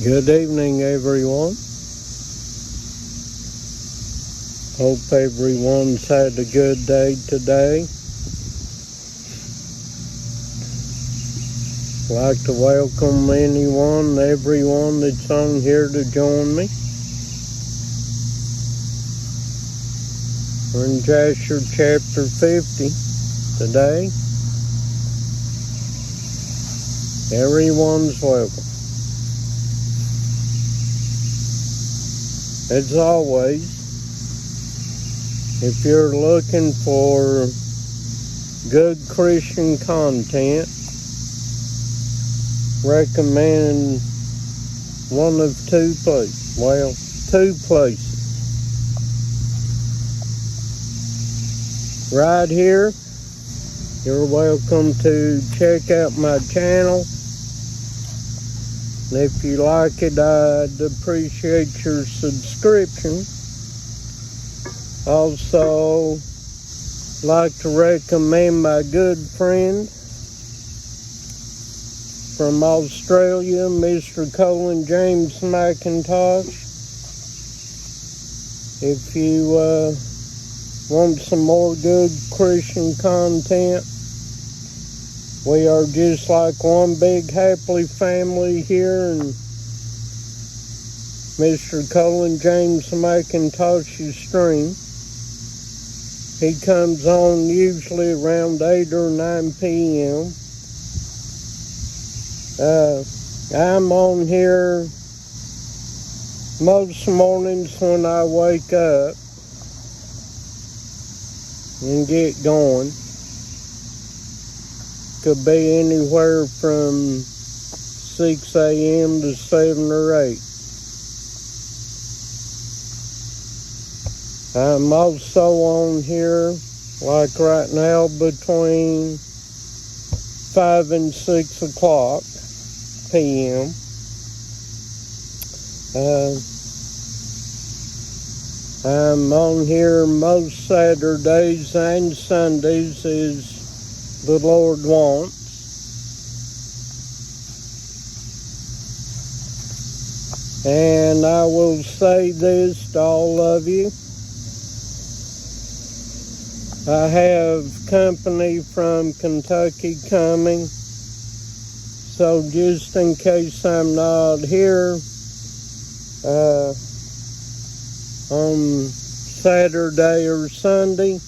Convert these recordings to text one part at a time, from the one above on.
Good evening, everyone. Hope everyone's had a good day today. I'd like to welcome everyone that's on here to join me. We're in Jasher chapter 50 today. Everyone's welcome. As always, if you're looking for good Christian content, recommend one of two places. Well, two places. Right here, you're welcome to check out my channel. And if you like it, I'd appreciate your subscription. Also, like to recommend my good friend from Australia, Mr. Colin James McIntosh. If you want some more good Christian content, we are just like one big happy family here in Mr. Colin James McIntosh's stream. He comes on usually around 8 or 9 p.m. I'm on here most mornings when I wake up and get going. Could be anywhere from 6 a.m. to 7 or 8. I'm also on here, like right now, between 5 and 6 o'clock p.m. I'm on here most Saturdays and Sundays as the Lord wants. And I will say this to all of you. I have company from Kentucky coming. So just in case I'm not here on Saturday or Sunday,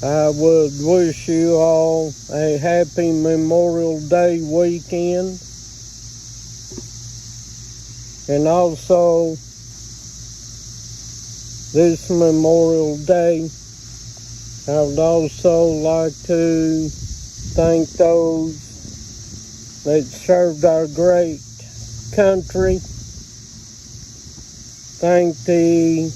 I would wish you all a happy Memorial Day weekend. And also, this Memorial Day, I would also like to thank those that served our great country. Thank the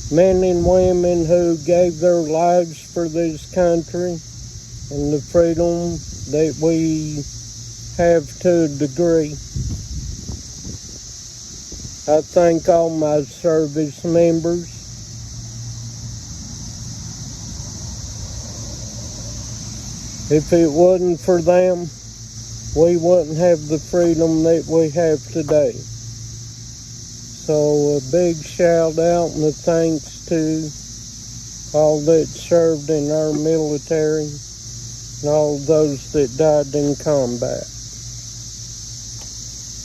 men and women who gave their lives for this country and the freedom that we have to a degree. I thank all my service members. If it wasn't for them, we wouldn't have the freedom that we have today. So a big shout out and a thanks to all that served in our military and all those that died in combat.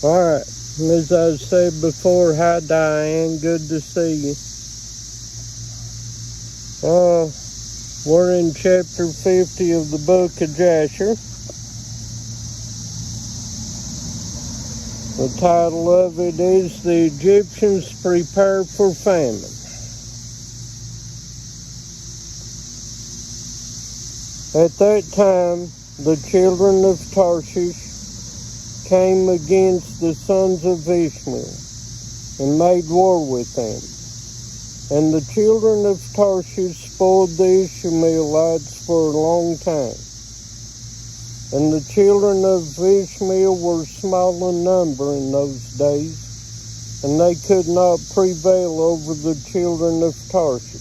Alright, as I said before, hi Diane, good to see you. We're in chapter 50 of the book of Jasher. The title of it is The Egyptians Prepare for Famine. At that time, the children of Tarshish came against the sons of Ishmael and made war with them. And the children of Tarshish spoiled the Ishmaelites for a long time. And the children of Ishmael were small in number in those days, and they could not prevail over the children of Tarshish.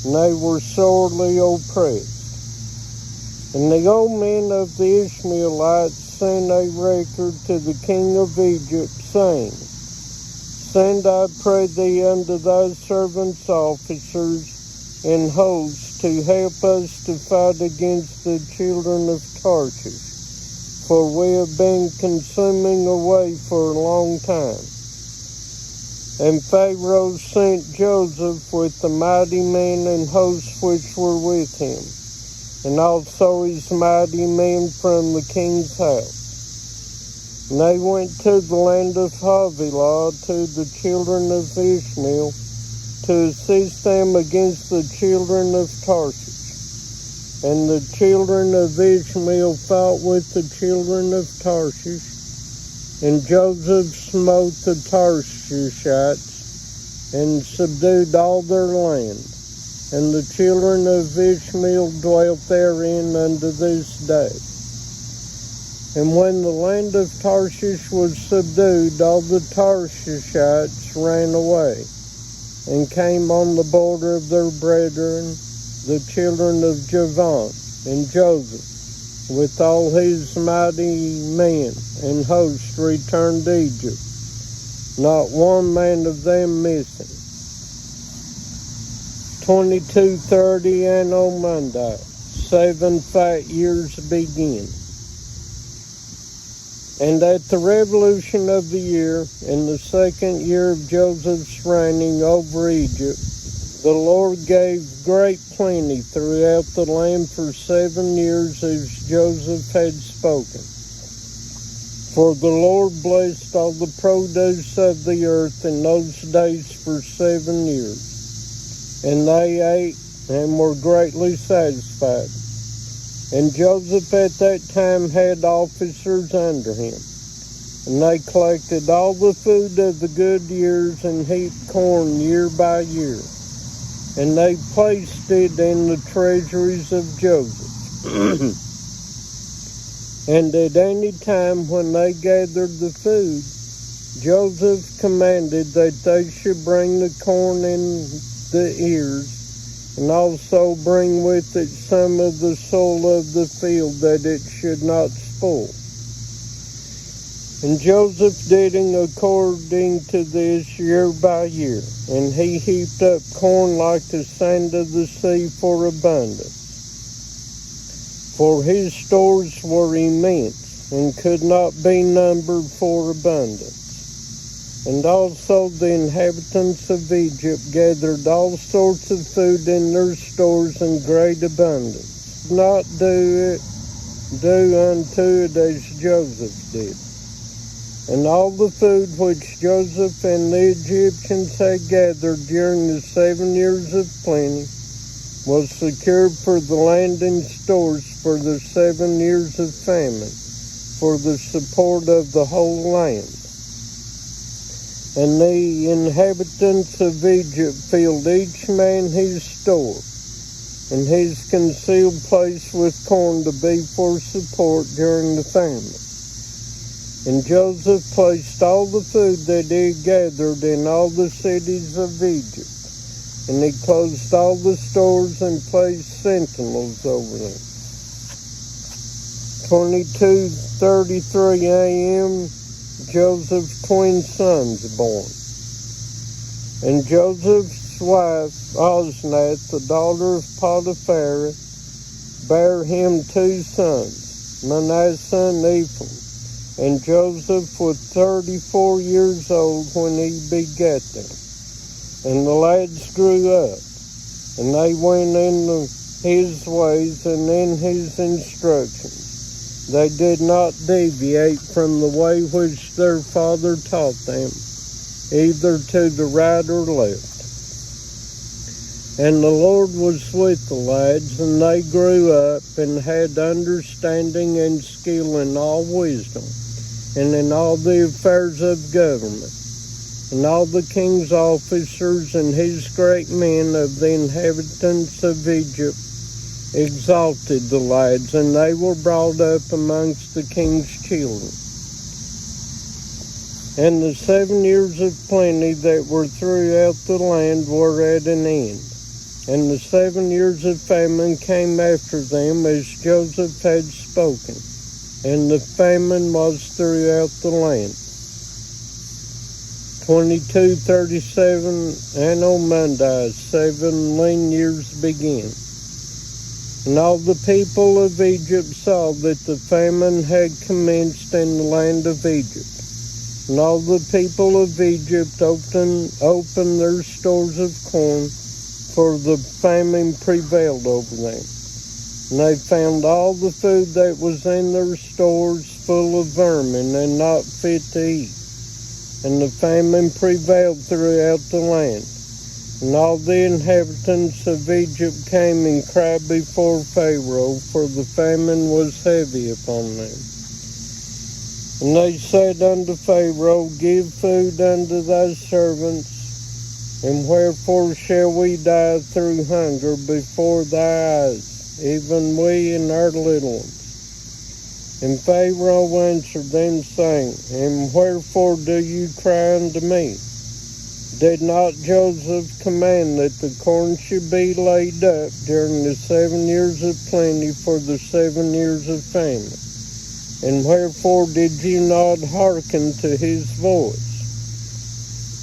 And they were sorely oppressed. And the old men of the Ishmaelites sent a record to the king of Egypt, saying, Send, I pray thee, unto thy servants' officers and hosts to help us to fight against the children of Tarshish, for we have been consuming away for a long time. And Pharaoh sent Joseph with the mighty men and hosts which were with him, and also his mighty men from the king's house. And they went to the land of Havilah to the children of Ishmael to assist them against the children of Tarshish. And the children of Ishmael fought with the children of Tarshish, and Joseph smote the Tarshishites and subdued all their land. And the children of Ishmael dwelt therein unto this day. And when the land of Tarshish was subdued, all the Tarshishites ran away, and came on the border of their brethren, the children of Javan, and Joseph, with all his mighty men and hosts, returned to Egypt, not one man of them missing. 22:30, and on Monday, 7 fat years begin. And at the revolution of the year, in the 2nd year of Joseph's reigning over Egypt, the Lord gave great plenty throughout the land for 7 years, as Joseph had spoken. For the Lord blessed all the produce of the earth in those days for 7 years. And they ate and were greatly satisfied. And Joseph at that time had officers under him. And they collected all the food of the good years and heaped corn year by year. And they placed it in the treasuries of Joseph. And at any time when they gathered the food, Joseph commanded that they should bring the corn in the ears, and also bring with it some of the soil of the field, that it should not spoil. And Joseph did according to this year by year, and he heaped up corn like the sand of the sea for abundance. For his stores were immense, and could not be numbered for abundance. And also the inhabitants of Egypt gathered all sorts of food in their stores in great abundance. Not do unto it as Joseph did. And all the food which Joseph and the Egyptians had gathered during the 7 years of plenty was secured for the land in stores for the 7 years of famine, for the support of the whole land. And the inhabitants of Egypt filled each man his store, and his concealed place with corn to be for support during the famine. And Joseph placed all the food that he gathered in all the cities of Egypt, and he closed all the stores and placed sentinels over them. 22:33 a.m., Joseph's twin sons born. And Joseph's wife, Osnath, the daughter of Potiphar, bare him 2 sons, Manasseh and Ephraim. And Joseph was 34 years old when he begat them. And the lads grew up, and they went in his ways and in his instructions. They did not deviate from the way which their father taught them, either to the right or left. And the Lord was with the lads, and they grew up and had understanding and skill in all wisdom, and in all the affairs of government. And all the king's officers and his great men of the inhabitants of Egypt exalted the lads, and they were brought up amongst the king's children. And the 7 years of plenty that were throughout the land were at an end. And the 7 years of famine came after them as Joseph had spoken, and the famine was throughout the land. 22:37, and on Monday 7 lean years began. And all the people of Egypt saw that the famine had commenced in the land of Egypt. And all the people of Egypt opened their stores of corn, for the famine prevailed over them. And they found all the food that was in their stores full of vermin and not fit to eat. And the famine prevailed throughout the land. And all the inhabitants of Egypt came and cried before Pharaoh, for the famine was heavy upon them. And they said unto Pharaoh, Give food unto thy servants, and wherefore shall we die through hunger before thy eyes, even we and our little ones? And Pharaoh answered them, saying, And wherefore do you cry unto me? Did not Joseph command that the corn should be laid up during the 7 years of plenty for the 7 years of famine? And wherefore did you not hearken to his voice?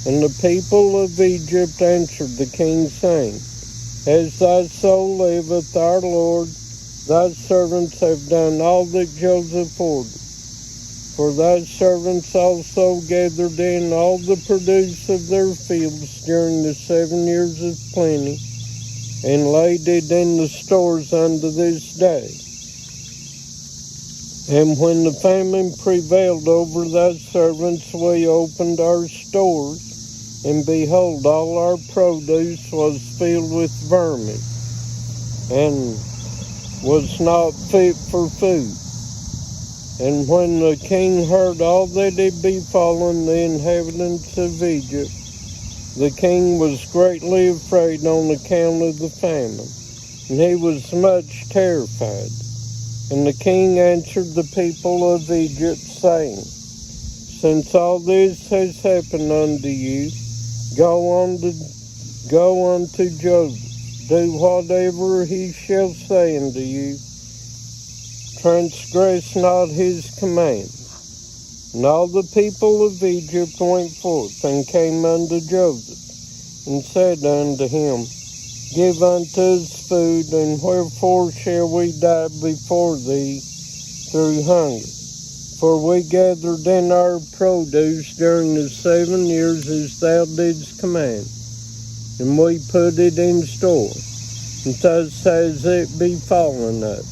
And the people of Egypt answered the king, saying, As thy soul liveth, our Lord, thy servants have done all that Joseph ordered. For thy servants also gathered in all the produce of their fields during the 7 years of plenty, and laid it in the stores unto this day. And when the famine prevailed over thy servants, we opened our stores, and behold, all our produce was filled with vermin, and was not fit for food. And when the king heard all that had befallen the inhabitants of Egypt, the king was greatly afraid on account of the famine, and he was much terrified. And the king answered the people of Egypt, saying, Since all this has happened unto you, go unto Joseph, do whatever he shall say unto you. Transgress not his command. And all the people of Egypt went forth and came unto Joseph, and said unto him, Give unto us food, and wherefore shall we die before thee through hunger? For we gathered in our produce during the 7 years as thou didst command, and we put it in store, and thus has it befallen us.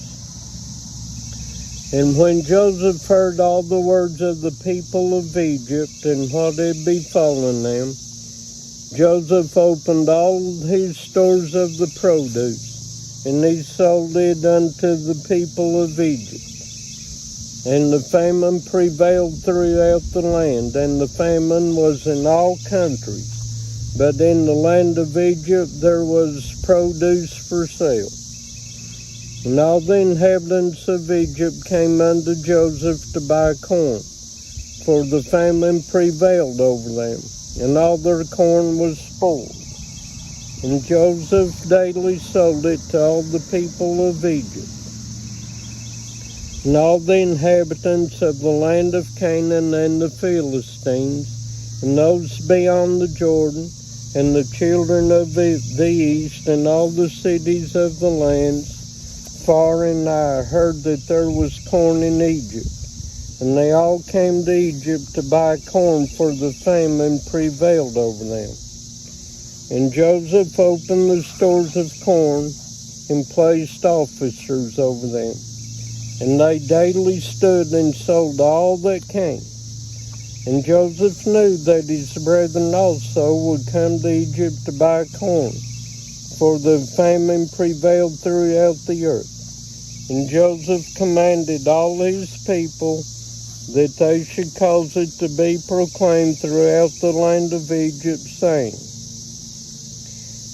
And when Joseph heard all the words of the people of Egypt and what had befallen them, Joseph opened all his stores of the produce, and he sold it unto the people of Egypt. And the famine prevailed throughout the land, and the famine was in all countries. But in the land of Egypt there was produce for sale. And all the inhabitants of Egypt came unto Joseph to buy corn, for the famine prevailed over them, and all their corn was spoiled. And Joseph daily sold it to all the people of Egypt. And all the inhabitants of the land of Canaan and the Philistines, and those beyond the Jordan, and the children of the east, and all the cities of the lands, far and nigh, heard that there was corn in Egypt. And they all came to Egypt to buy corn, for the famine prevailed over them. And Joseph opened the stores of corn, and placed officers over them. And they daily stood and sold all that came. And Joseph knew that his brethren also would come to Egypt to buy corn, for the famine prevailed throughout the earth. And Joseph commanded all his people that they should cause it to be proclaimed throughout the land of Egypt, saying,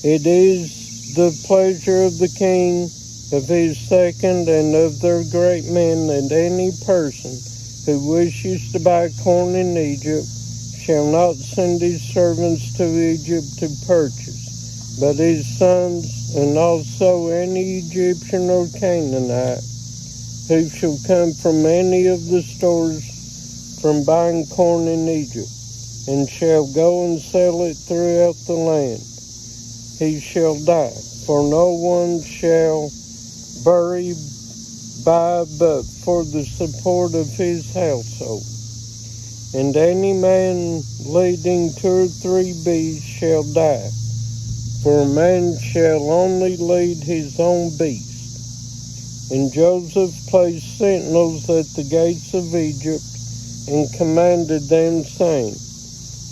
It is the pleasure of the king, of his second, and of their great men, that any person who wishes to buy corn in Egypt shall not send his servants to Egypt to purchase, but his sons and also any Egyptian or Canaanite who shall come from any of the stores from buying corn in Egypt, and shall go and sell it throughout the land, he shall die, for no one shall bury but for the support of his household. And any man leading 2 or 3 beasts shall die, for a man shall only lead his own beast. And Joseph placed sentinels at the gates of Egypt, and commanded them, saying,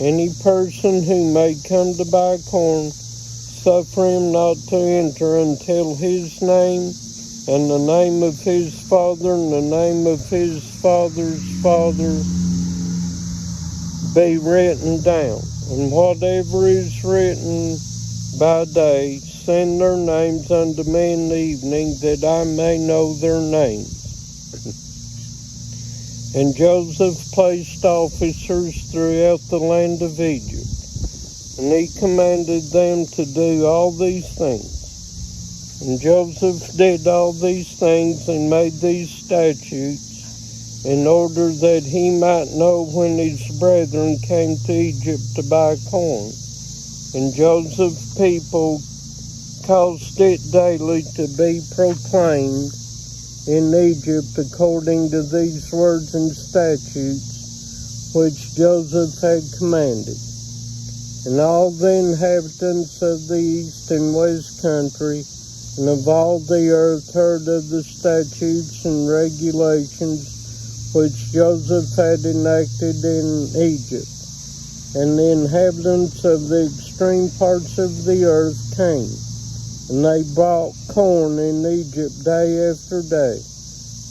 any person who may come to buy corn, suffer him not to enter until his name, and the name of his father, and the name of his father's father be written down. And whatever is written by day, send their names unto me in the evening, that I may know their names. And Joseph placed officers throughout the land of Egypt, and he commanded them to do all these things. And Joseph did all these things and made these statutes in order that he might know when his brethren came to Egypt to buy corn. And Joseph's people caused it daily to be proclaimed in Egypt according to these words and statutes which Joseph had commanded. And all the inhabitants of the east and west country and of all the earth heard of the statutes and regulations which Joseph had enacted in Egypt. And the inhabitants of the extreme parts of the earth came, and they bought corn in Egypt day after day,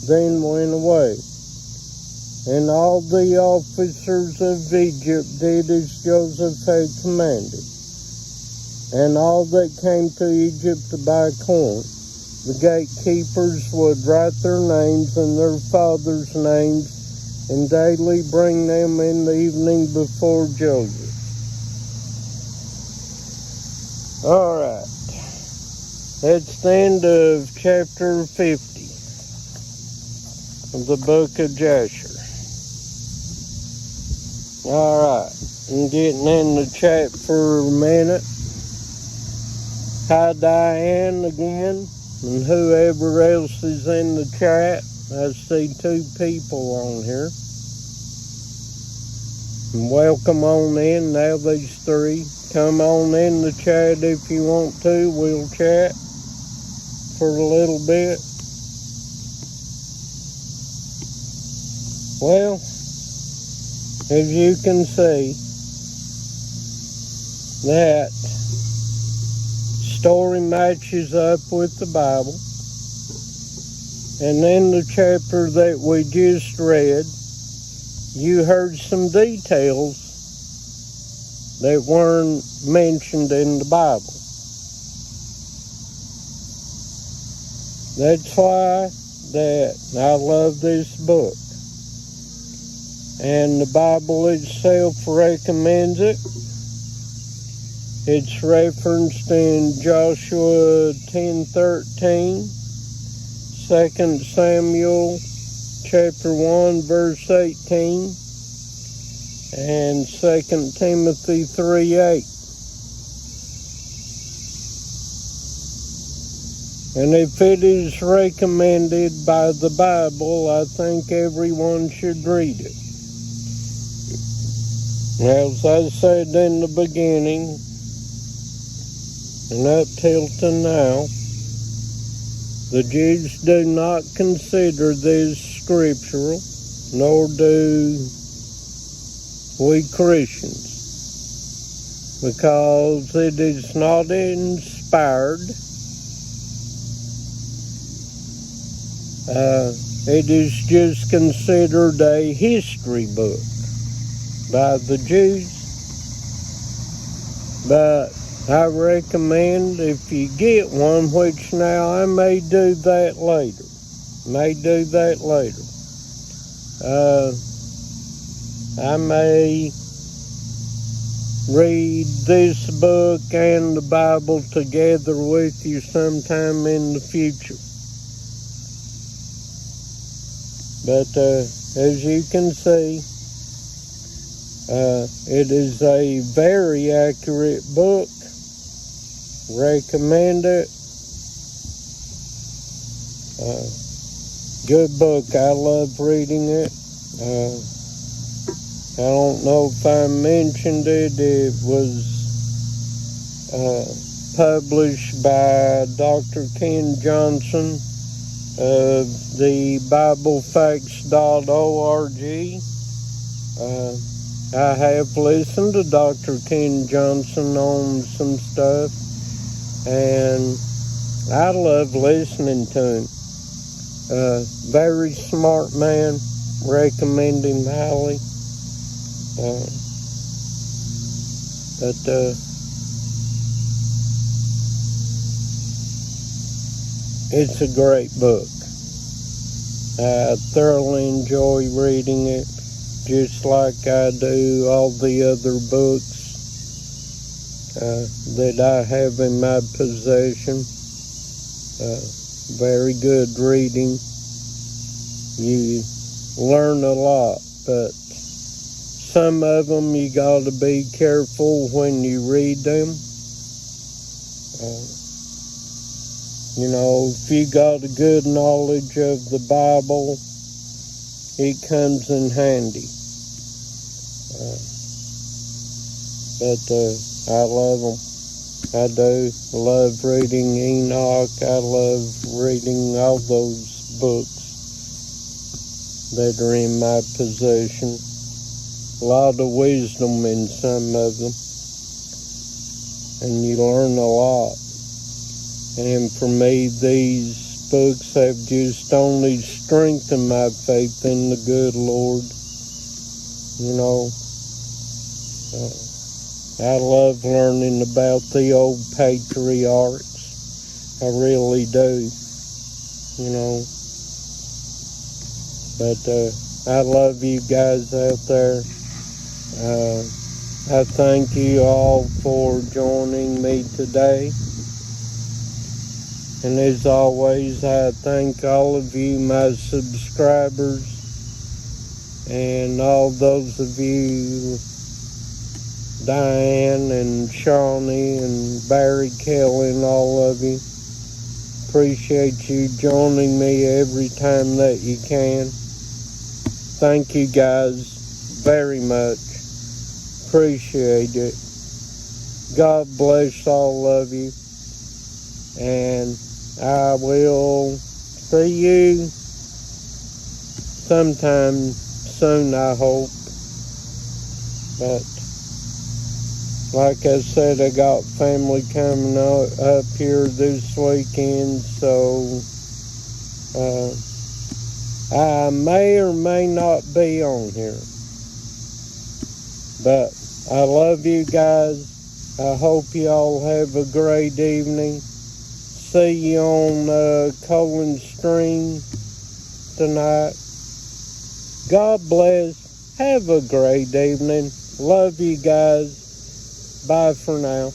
then went away. And all the officers of Egypt did as Joseph had commanded. And all that came to Egypt to buy corn, the gatekeepers would write their names and their fathers' names, and daily bring them in the evening before Joseph. All right. That's the end of chapter 50 of the book of Jasher. All right. I'm getting in the chat for a minute. Hi, Diane again, and whoever else is in the chat. I see 2 people on here. And welcome on in. Now these 3. Come on in the chat if you want to. We'll chat for a little bit. Well, as you can see, that story matches up with the Bible. And in the chapter that we just read, you heard some details that weren't mentioned in the Bible. That's why that I love this book. And the Bible itself recommends it. It's referenced in Joshua 10:13, 2 Samuel chapter 1 verse 18, and 2 Timothy 3:8. And if it is recommended by the Bible, I think everyone should read it. As I said in the beginning, and up till now, the Jews do not consider this scriptural, nor do we Christians, because it is not inspired. It is just considered a history book by the Jews. But I recommend if you get one, which now I may do that later. I may read this book and the Bible together with you sometime in the future. But as you can see, it is a very accurate book. Recommend it. Good book. I love reading it. I don't know if I mentioned it. It was published by Dr. Ken Johnson of the BibleFacts.org. I have listened to Dr. Ken Johnson on some stuff, and I love listening to him. Very smart man. Recommend him highly. It's a great book. I thoroughly enjoy reading it, just like I do all the other books that I have in my possession. Very good reading. You learn a lot, but some of them you got to be careful when you read them. If you got a good knowledge of the Bible, it comes in handy. But I love them. I do love reading Enoch. I love reading all those books that are in my possession. A lot of wisdom in some of them. And you learn a lot. And for me, these books have just only strengthened my faith in the good Lord. I love learning about the old patriarchs. I really do. But I love you guys out there. I thank you all for joining me today. And as always, I thank all of you, my subscribers, and all those of you, Diane and Shawnee and Barry Kelly and all of you. Appreciate you joining me every time that you can. Thank you guys very much. Appreciate it. God bless all of you. And I will see you sometime soon, I hope. But like I said, I got family coming up here this weekend, so I may or may not be on here. But I love you guys. I hope you all have a great evening. See you on Colin's stream tonight. God bless. Have a great evening. Love you guys. Bye for now.